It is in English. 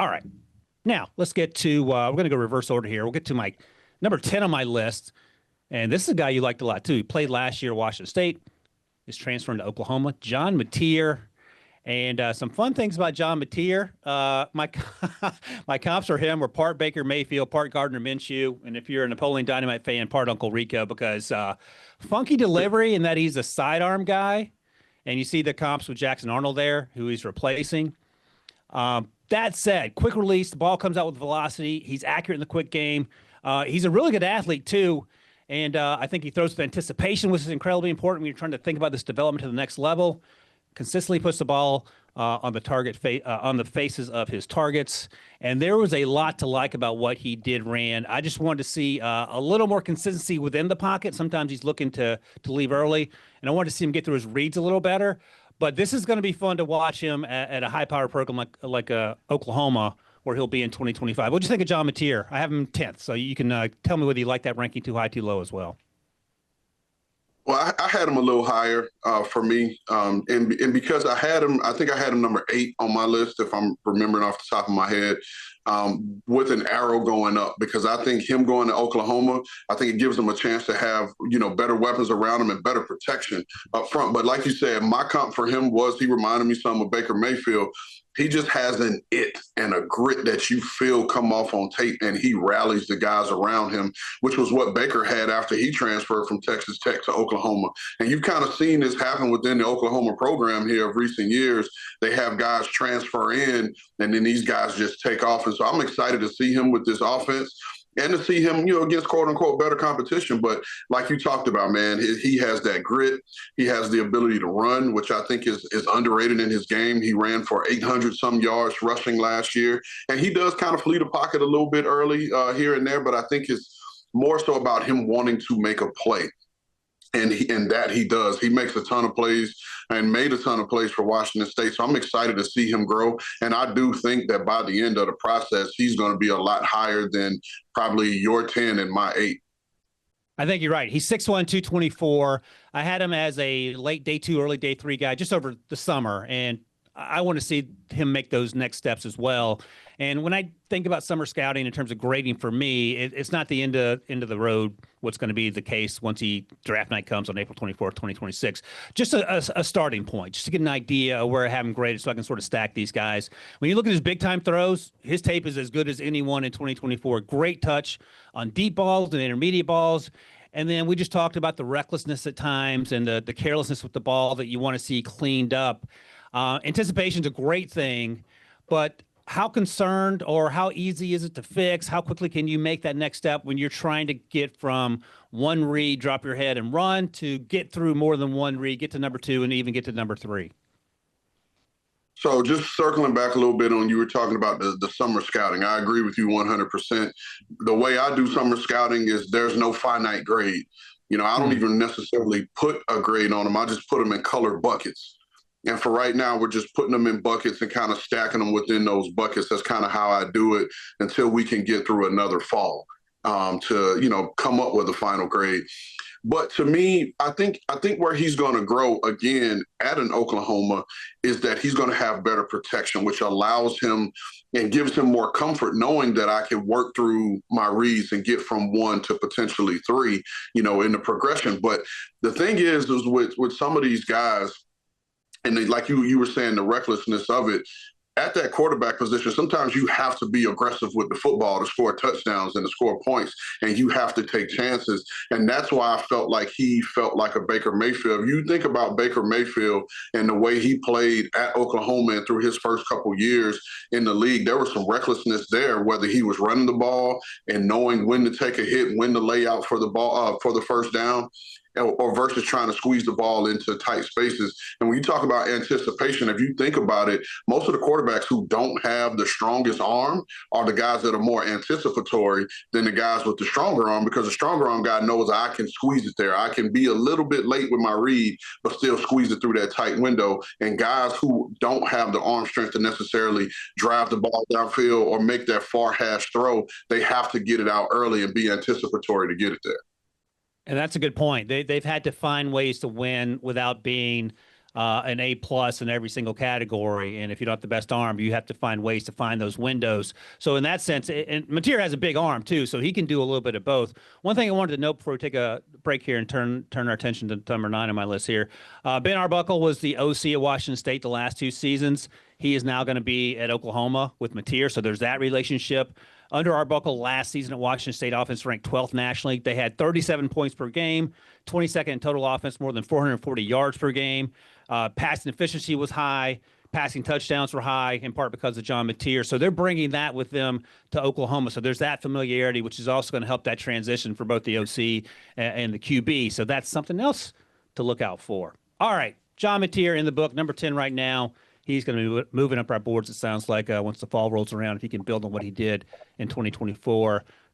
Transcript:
All right. Now, let's get to, we're going to go reverse order here. We'll get to my number 10 on my list. And this is a guy you liked a lot, too. He played last year at Washington State. Is transferring to Oklahoma. John Mateer. And some fun things about John Mateer. My my comps for him were part Baker Mayfield, part Gardner Minshew. And if you're a Napoleon Dynamite fan, part Uncle Rico, because funky delivery and that he's a sidearm guy. And you see the comps with Jackson Arnold there, who he's replacing. That said, quick release, the ball comes out with velocity. He's accurate in the quick game. He's a really good athlete, too. And I think he throws with anticipation, which is incredibly important when you're trying to think about this development to the next level. Consistently puts the ball on the target on the faces of his targets. And there was a lot to like about what he did, Rand. I just wanted to see a little more consistency within the pocket. Sometimes he's looking to leave early, and I wanted to see him get through his reads a little better. But this is going to be fun to watch him at a high-powered program like Oklahoma, where he'll be in 2025. What do you think of John Mateer? I have him 10th, so you can tell me whether you like that ranking too high, too low as well. Well, I had him a little higher for me, and because I had him, I think I had him number 8 on my list, if I'm remembering off the top of my head, with an arrow going up, because I think him going to Oklahoma, I think it gives him a chance to have, better weapons around him and better protection up front. But like you said, my comp for him was he reminded me some of Baker Mayfield. He just has an it and a grit that you feel come off on tape, and he rallies the guys around him, which was what Baker had after he transferred from Texas Tech to Oklahoma. And you've kind of seen this happen within the Oklahoma program here of recent years. They have guys transfer in, and then these guys just take off. And so I'm excited to see him with this offense and to see him, against quote-unquote better competition. But like you talked about, man, he has that grit. He has the ability to run, which I think is underrated in his game. He ran for 800-some yards rushing last year. And he does kind of flee the pocket a little bit early here and there, but I think it's more so about him wanting to make a play. And that he does. He makes a ton of plays and made a ton of plays for Washington State. So I'm excited to see him grow. And I do think that by the end of the process, he's going to be a lot higher than probably your 10 and my 8. I think you're right. He's 6'1", 224. I had him as a late day 2, early day 3 guy just over the summer. And I want to see him make those next steps as well. And when I think about summer scouting in terms of grading for me, it's not the end of the road what's going to be the case once draft night comes on April 24th, 2026. Just a starting point, just to get an idea of where I have him graded so I can sort of stack these guys. When you look at his big-time throws, his tape is as good as anyone in 2024. Great touch on deep balls and intermediate balls. And then we just talked about the recklessness at times and the carelessness with the ball that you want to see cleaned up. Anticipation is a great thing, but how concerned or how easy is it to fix? How quickly can you make that next step when you're trying to get from one read, drop your head and run, to get through more than one read, get to number 2, and even get to number 3? So just circling back a little bit on, you were talking about the summer scouting. I agree with you 100%. The way I do summer scouting is there's no finite grade. I don't even necessarily put a grade on them. I just put them in color buckets. And for right now, we're just putting them in buckets and kind of stacking them within those buckets. That's kind of how I do it until we can get through another fall to, come up with a final grade. But to me, I think where he's going to grow again at an Oklahoma is that he's going to have better protection, which allows him and gives him more comfort knowing that I can work through my reads and get from 1 to potentially 3, in the progression. But the thing is with some of these guys, and like you were saying, the recklessness of it, at that quarterback position, sometimes you have to be aggressive with the football to score touchdowns and to score points, and you have to take chances. And that's why I felt like he felt like a Baker Mayfield. If you think about Baker Mayfield and the way he played at Oklahoma and through his first couple years in the league, there was some recklessness there, whether he was running the ball and knowing when to take a hit, when to lay out for the ball, for the first down, or versus trying to squeeze the ball into tight spaces. And when you talk about anticipation, if you think about it, most of the quarterbacks who don't have the strongest arm are the guys that are more anticipatory than the guys with the stronger arm, because the stronger arm guy knows I can squeeze it there. I can be a little bit late with my read, but still squeeze it through that tight window. And guys who don't have the arm strength to necessarily drive the ball downfield or make that far hash throw, they have to get it out early and be anticipatory to get it there. And that's a good point. They've had to find ways to win without being an A+ in every single category. And if you don't have the best arm, you have to find ways to find those windows. So in that sense, and Mateer has a big arm too, so he can do a little bit of both. One thing I wanted to note before we take a break here and turn our attention to number 9 on my list here. Ben Arbuckle was the OC at Washington State the last 2 seasons. He is now going to be at Oklahoma with Mateer, so there's that relationship. Under Arbuckle last season at Washington State, offense ranked 12th nationally. They had 37 points per game, 22nd in total offense, more than 440 yards per game. Passing efficiency was high. Passing touchdowns were high, in part because of John Mateer. So they're bringing that with them to Oklahoma. So there's that familiarity, which is also going to help that transition for both the OC and the QB. So that's something else to look out for. All right, John Mateer in the book, number 10 right now. He's going to be moving up our boards, it sounds like, once the fall rolls around, if he can build on what he did in 2024.